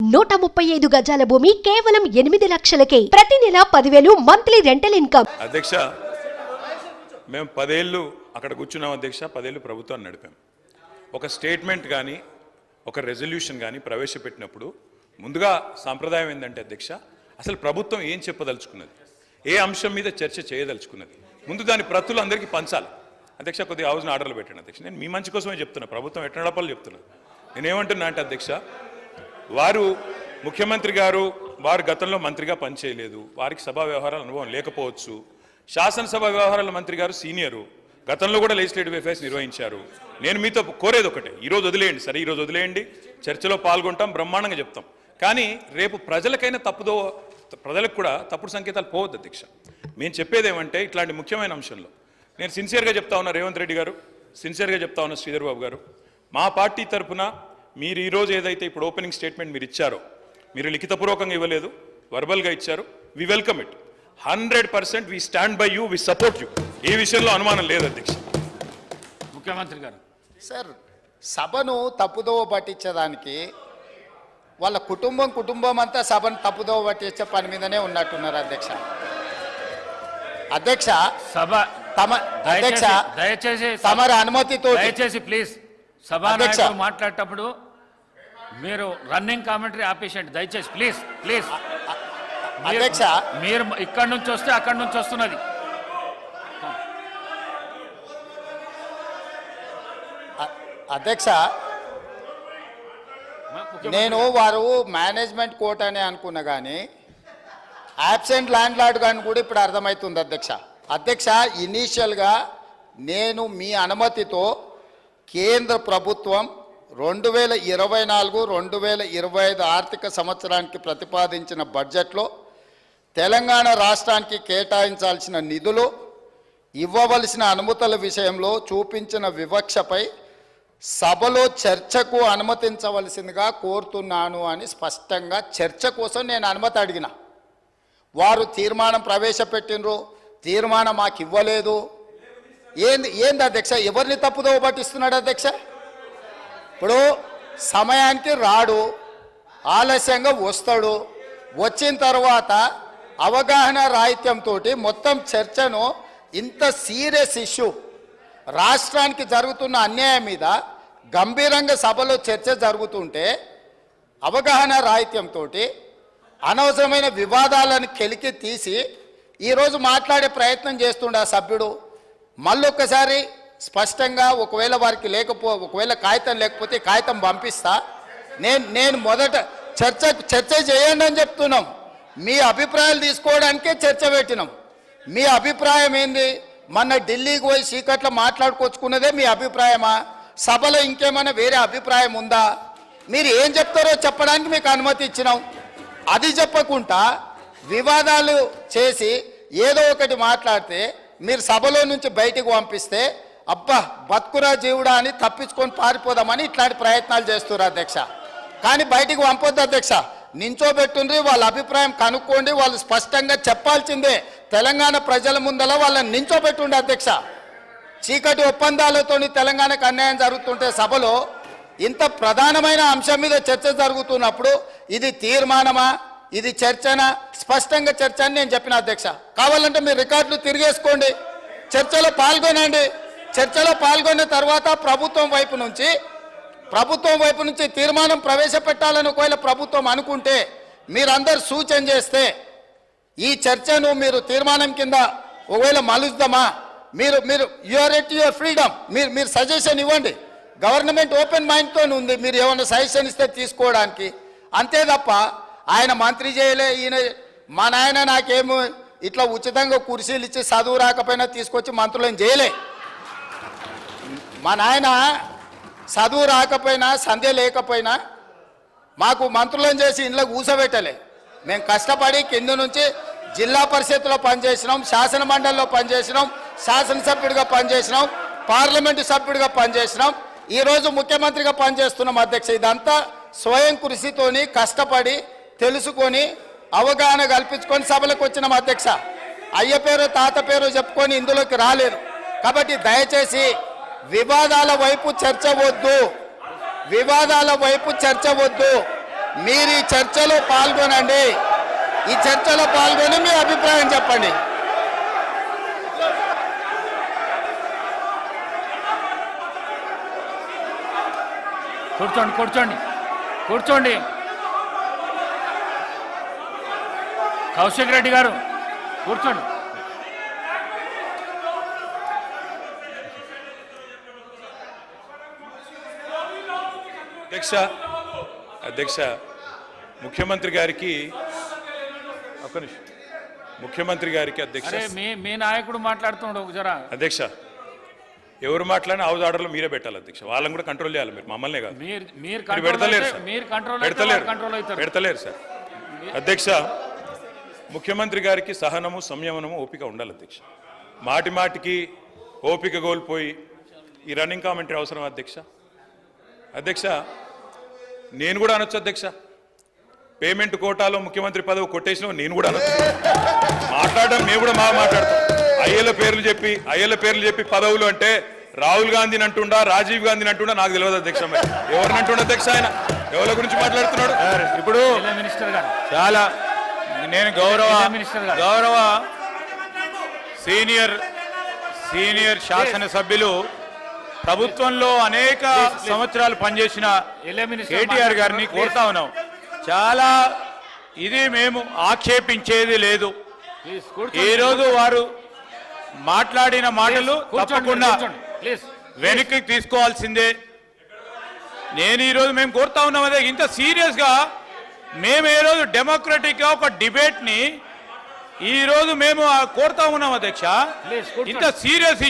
135 గజాల భూమి కేవలం 8 లక్షలకే. ప్రతి నెల 10,000 మంత్లీ రెంటల్ ఇన్కమ్. అధ్యక్ష, మేము 10 ఏళ్ళు అక్కడ కూర్చున్నాం అధ్యక్ష. 10 ఏళ్ళు ప్రభుత్వాన్ని నడిపాం. ఒక స్టేట్మెంట్ కానీ ఒక రెజల్యూషన్ కానీ ప్రవేశపెట్టినప్పుడు ముందుగా సాంప్రదాయం ఏంటంటే అధ్యక్ష, అసలు ప్రభుత్వం ఏం చెప్పదలుచుకున్నది, ఏ అంశం మీద చర్చ చేయదలుచుకున్నది, ముందు దాని ప్రతులు అందరికీ పంచాలి. అధ్యక్ష, కొద్దిగా హౌస్ని ఆర్డర్లు పెట్టండి అధ్యక్ష. నేను మీ మంచి కోసమే చెప్తున్నా, ప్రభుత్వం ఎట్లా నడపాలో చెప్తున్నా. నేనేమంటున్నా అంటే అధ్యక్ష, వారు ముఖ్యమంత్రి గారు వారు గతంలో మంత్రిగా పనిచేయలేదు, వారికి సభా వ్యవహారాల అనుభవం లేకపోవచ్చు. శాసనసభ వ్యవహారాల మంత్రి గారు సీనియరు, గతంలో కూడా లెజిస్లేటివ్ అఫైర్స్ నిర్వహించారు. నేను మీతో కోరేది ఒకటే, ఈరోజు వదిలేయండి, సరే ఈరోజు వదిలేయండి, చర్చలో పాల్గొంటాం, బ్రహ్మాండంగా చెప్తాం. కానీ రేపు ప్రజలకైనా ప్రజలకు కూడా తప్పుడు సంకేతాలు పోవద్దు అధ్యక్ష. మేము చెప్పేది ఏమంటే, ఇట్లాంటి ముఖ్యమైన అంశంలో నేను సిన్సియర్గా చెప్తా ఉన్నా, రేవంత్ రెడ్డి గారు సిన్సియర్గా చెప్తా ఉన్నా, శ్రీధర్ బాబు గారు, మా పార్టీ తరఫున మీరు ఈరోజు ఏదైతే ఇప్పుడు ఓపెనింగ్ స్టేట్మెంట్ మీరు ఇచ్చారో, మీరు లిఖితపూర్వకంగా ఇవ్వలేదు, వర్బల్గా ఇచ్చారు, we welcome it. 100% we stand by you, we support you. ఈ విషయంలో అనుమానం లేదు అధ్యక్ష. ముఖ్యమంత్రి గారు సార్, సభను తప్పుదోవ పట్టించడానికి వాళ్ళ కుటుంబం అంతా సభను తప్పుదోవ పట్టించే పని మీదనే ఉన్నట్టున్నారు అధ్యక్ష. అధ్యక్ష, సభ అధ్యక్ష దయచేసి తమరి అనుమతితో దయచేసి ప్లీజ్ సభాధ్యక్షుడు మాట్లాడేటప్పుడు మీరు రన్నింగ్ కామెంటరీ ఆపేసండి దయచేసి, ప్లీజ్ ప్లీజ్. అధ్యక్ష, మీరు ఇక్కడి నుంచి వస్తే అక్కడి నుంచి వస్తున్నది. అధ్యక్ష, నేను వారు మేనేజ్మెంట్ కోర్ట్ అని అనుకున్నా కానీ యాబ్సెంట్ ల్యాండ్ లార్డ్ కానీ కూడా ఇప్పుడు అర్థమవుతుంది అధ్యక్ష. అధ్యక్ష, ఇనీషియల్గా నేను మీ అనుమతితో కేంద్ర ప్రభుత్వం 2024-2025 ఆర్థిక సంవత్సరానికి ప్రతిపాదించిన బడ్జెట్లో తెలంగాణ రాష్ట్రానికి కేటాయించాల్సిన నిధులు, ఇవ్వవలసిన అనుమతుల విషయంలో చూపించిన వివక్షపై సభలో చర్చకు అనుమతించవలసిందిగా కోరుతున్నాను అని స్పష్టంగా చర్చ కోసం నేను అనుమతి అడిగిన. వారు తీర్మానం ప్రవేశపెట్టినరు, తీర్మానం మాకు ఇవ్వలేదు. ఏంది అధ్యక్ష, ఎవరిని తప్పుదోవ పట్టిస్తున్నాడు అధ్యక్ష? ఇప్పుడు సమయానికి రాడు, ఆలస్యంగా వస్తాడు, వచ్చిన తర్వాత అవగాహన రాహిత్యంతో మొత్తం చర్చను, ఇంత సీరియస్ ఇష్యూ రాష్ట్రానికి జరుగుతున్న అన్యాయం మీద గంభీరంగా సభలో చర్చ జరుగుతుంటే అవగాహన రాహిత్యంతో అనవసరమైన వివాదాలను కెలికి తీసి ఈరోజు మాట్లాడే ప్రయత్నం చేస్తుండే ఆ సభ్యుడు. మళ్ళొక్కసారి స్పష్టంగా ఒకవేళ వారికి ఒకవేళ కాగితం లేకపోతే కాగితం పంపిస్తా. నేను మొదట చర్చ చేయండి అని చెప్తున్నాం. మీ అభిప్రాయాలు తీసుకోవడానికే చర్చ పెట్టినాం. మీ అభిప్రాయం ఏంది? మొన్న ఢిల్లీకి పోయి చీకట్లో మాట్లాడుకొచ్చుకున్నదే మీ అభిప్రాయమా? సభలో ఇంకేమైనా వేరే అభిప్రాయం ఉందా? మీరు ఏం చెప్తారో చెప్పడానికి మీకు అనుమతి ఇచ్చినాం. అది చెప్పకుండా వివాదాలు చేసి ఏదో ఒకటి మాట్లాడితే మీరు సభలో నుంచి బయటికి పంపిస్తే అబ్బా బతుకురా జీవుడా అని తప్పించుకొని పారిపోదామని ఇట్లాంటి ప్రయత్నాలు చేస్తున్నారు అధ్యక్ష. కానీ బయటికి పంపొద్దు అధ్యక్ష. నించోబెట్టుండ్రి, వాళ్ళ అభిప్రాయం కనుక్కోండి, వాళ్ళు స్పష్టంగా చెప్పాల్సిందే. తెలంగాణ ప్రజల ముందల వాళ్ళని నించోబెట్టుండే అధ్యక్ష. చీకటి ఒప్పందాలతోని తెలంగాణకు అన్యాయం జరుగుతుంటే సభలో ఇంత ప్రధానమైన అంశం మీద చర్చ జరుగుతున్నప్పుడు ఇది తీర్మానమా, ఇది చర్చనా? స్పష్టంగా చర్చ అని నేను చెప్పిన అధ్యక్ష. కావాలంటే మీరు రికార్డులు తిరిగేసుకోండి, చర్చలో పాల్గొనండి. చర్చలో పాల్గొన్న తర్వాత ప్రభుత్వం వైపు నుంచి తీర్మానం ప్రవేశపెట్టాలని ఒకవేళ ప్రభుత్వం అనుకుంటే మీరందరూ సూచన చేస్తే ఈ చర్చను మీరు తీర్మానం కింద ఒకవేళ మలుద్దామా, మీరు యువర్ ఎట్ యువర్ ఫ్రీడమ్, మీరు సజెషన్ ఇవ్వండి. గవర్నమెంట్ ఓపెన్ మైండ్తో ఉంది, మీరు ఏమైనా సజెషన్ ఇస్తే తీసుకోవడానికి. అంతే తప్ప ఆయన మంత్రి చేయలే, ఈయన మా నాయన నాకేమో ఇట్లా ఉచితంగా కుర్చీలు ఇచ్చి చదువు రాకపోయినా తీసుకొచ్చి మంత్రులను చేయలే. మా నాయన చదువు రాకపోయినా సంధ్య లేకపోయినా మాకు మంత్రులను చేసి ఇంట్లో కూర్చోబెట్టలే. మేము కష్టపడి కింద నుంచి జిల్లా పరిషత్లో పనిచేసినాం, శాసన మండలిలో పనిచేసినాం, శాసనసభ్యుడిగా పనిచేసినాం, పార్లమెంటు సభ్యుడిగా పనిచేసినాం, ఈరోజు ముఖ్యమంత్రిగా పనిచేస్తున్నాం అధ్యక్ష. ఇదంతా స్వయం కృషితోని కష్టపడి తెలుసుకొని అవగాహన కల్పించుకొని సభలకు వచ్చినాం అధ్యక్ష. అయ్య పేరు తాత పేరు చెప్పుకొని ఇందులోకి రాలేదు. కాబట్టి దయచేసి వివాదాల వైపు చర్చ వద్దు. మీరు ఈ చర్చలో పాల్గొనండి. ఈ చర్చలో పాల్గొని మీ అభిప్రాయం చెప్పండి. కూర్చోండి కూర్చోండి కూర్చోండి. కౌశిక్ రెడ్డి గారు కూర్చోండి. అధ్యక్ష ముఖ్యమంత్రి గారికి ఒక్క నిమిషం. ముఖ్యమంత్రి గారికి అధ్యక్ష అరే మీ నాయకుడు మాట్లాడుతున్నాడు జరా. అధ్యక్ష ఎవరు మాట్లాడినా హౌస్ ఆర్డర్లో మీరే పెట్టాలి అధ్యక్ష. వాళ్ళని కూడా కంట్రోల్ చేయాలి మీరు, మమ్మల్నే కాదు. మీరు పెడతలేరు సార్. కంట్రోల్ అవుతారు. పెడతలేరు సార్. అధ్యక్ష ముఖ్యమంత్రి గారికి సహనము సంయమనము ఓపిక ఉండాలి అధ్యక్ష. మాటి మాటికి ఓపిక కోల్పోయి ఈ రన్నింగ్ కామెంటరీ అవసరం అధ్యక్ష. అధ్యక్ష నేను కూడా అనొచ్చు అధ్యక్ష, పేమెంట్ కోటాలో ముఖ్యమంత్రి పదవి కొట్టేసిన నేను కూడా అనొచ్చు. మాట్లాడడం మేము కూడా మాట్లాడతాం. అయ్యల పేర్లు చెప్పి పదవులు అంటే రాహుల్ గాంధీని అంటుండా, రాజీవ్ గాంధీని అంటుండా నాకు తెలియదు అధ్యక్ష. ఎవరిని అంటుండ అధ్యక్ష? ఆయన ఎవరి గురించి మాట్లాడుతున్నాడు? ఇప్పుడు మినిస్టర్ గారు చాలా నేను గౌరవ సీనియర్ శాసనసభ్యులు ప్రభుత్వంలో అనేక సంవత్సరాలు పనిచేసిన కేటీఆర్ గారిని కోరుతా ఉన్నాం. చాలా ఇది మేము ఆక్షేపించేది లేదు. ఈరోజు వారు మాట్లాడిన మాటలు తప్పకుండా వెనక్కి తీసుకోవాల్సిందే. నేను ఈరోజు మేము కోరుతా ఉన్నాం అదే, ఇంత సీరియస్గా మేము ఏ రోజు డెమోక్రటిక్గా ఒక డిబేట్ని ఈరోజు మేము కోరుతా ఉన్నాం అధ్యక్ష. ఇంత సీరియస్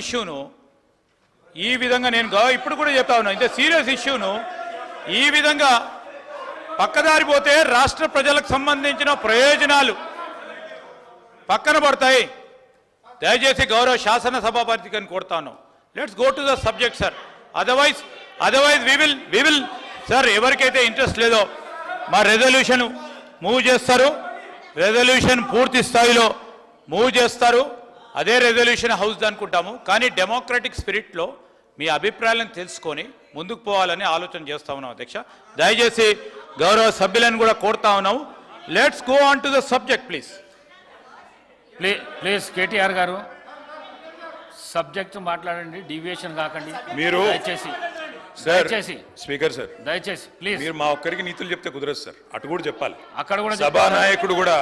ఇష్యూను ఈ విధంగా నేను ఇప్పుడు కూడా చెప్తా ఉన్నా, ఇంత సీరియస్ ఇష్యూను ఈ విధంగా పక్కదారి పోతే రాష్ట్ర ప్రజలకు సంబంధించిన ప్రయోజనాలు పక్కన పడతాయి. దయచేసి గౌరవ శాసనసభాపతిని కోరుతాను, let's go to the subject sir. Otherwise we will sir, ఎవరికైతే ఇంట్రెస్ట్ లేదో మా రెజల్యూషన్ మూవ్ చేస్తారు, రెజల్యూషన్ పూర్తి స్థాయిలో మూవ్ చేస్తారు. అదే రెజల్యూషన్ హౌస్ అనుకుంటాము. కానీ డెమోక్రటిక్ స్పిరిట్లో మీ అభిప్రాయాలను తెలుసుకొని ముందుకు పోవాలని ఆలోచన చేస్తా ఉన్నాం అధ్యక్ష. దయచేసి గౌరవ సభ్యులను కూడా కోరుతా ఉన్నాము, let's go on to the subject please. Please KTR గారు సబ్జెక్ట్ మాట్లాడండి, డీవియేషన్ కాకండి మీరు. దయచేసి స్పీకర్ సార్, దయచేసి ప్లీజ్. మీరు మా ఒక్కరికి నీతులు చెప్తే కుదరదు సార్, అటు కూడా చెప్పాలి. అక్కడ కూడా సభానాయకుడు కూడా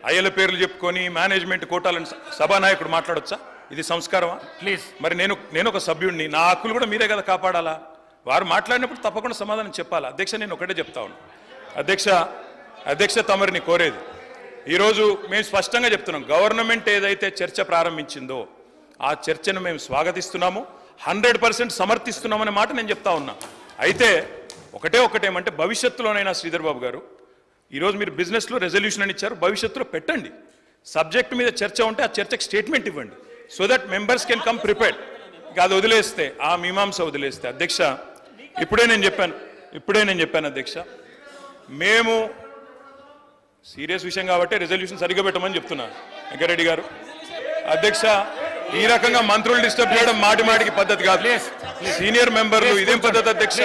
అయ్యల పేర్లు చెప్పుకొని మేనేజ్మెంట్ కోటాలను సభానాయకుడు మాట్లాడొచ్చా? ఇది సంస్కారమా? ప్లీజ్. మరి నేను ఒక సభ్యుడిని, నా హక్కులు కూడా మీరే కదా కాపాడాలా? వారు మాట్లాడినప్పుడు తప్పకుండా సమాధానం చెప్పాలా? అధ్యక్ష నేను ఒకటే చెప్తా ఉన్నాను అధ్యక్ష తమరిని కోరేది, ఈరోజు మేము స్పష్టంగా చెప్తున్నాం, గవర్నమెంట్ ఏదైతే చర్చ ప్రారంభించిందో ఆ చర్చను మేము స్వాగతిస్తున్నాము, 100% సమర్థిస్తున్నామనే మాట నేను చెప్తా ఉన్నా. అయితే ఒకటేమంటే భవిష్యత్తులోనైనా శ్రీధర్ బాబు గారు, ఈరోజు మీరు బిజినెస్లో రెజల్యూషన్ అని ఇచ్చారు, భవిష్యత్తులో పెట్టండి. సబ్జెక్ట్ మీద చర్చ ఉంటే ఆ చర్చకు స్టేట్మెంట్ ఇవ్వండి, so that members can come prepared. అది వదిలేస్తే, ఆ మీమాంస వదిలేస్తే అధ్యక్ష, ఇప్పుడే నేను చెప్పాను అధ్యక్ష, మేము సీరియస్ విషయం కాబట్టి రెజల్యూషన్ సరిగ్గా పెట్టమని చెప్తున్నా వెంకరెడ్డి గారు. అధ్యక్ష ఈ రకంగా మంత్రులు డిస్టర్బ్ చేయడం మాటికి పద్ధతి కాదు. సీనియర్ మెంబర్లు ఇదేం పద్ధతి అధ్యక్ష?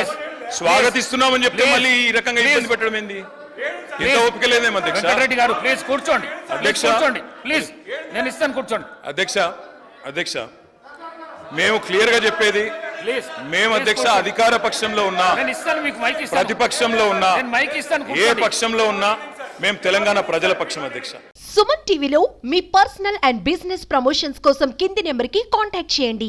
స్వాగతిస్తున్నామని చెప్తే మళ్ళీ ఈ రకంగా ఇబ్బంది పెట్టడం ఏంది? ఇంత ఓపిక లేదేమో అధ్యక్ష. వెంకటరెడ్డి గారు ప్లీజ్ కూర్చోండి. అధ్యక్ష ప్లీజ్, నేను ఇస్తాను కూర్చోండి. అధ్యక్ష మేము క్లియర్ గా చెప్పేది, మేము అధ్యక్ష అధికార పక్షంలో ఉన్నా, ప్రతిపక్షంలో ఉన్నా, ఏ పక్షంలో ఉన్నా మేము తెలంగాణ ప్రజల పక్షం అధ్యక్ష. సుమన్ టీవీలో మీ పర్సనల్ అండ్ బిజినెస్ ప్రమోషన్స్ కోసం కింది నెంబర్కి కాంటాక్ట్ చేయండి.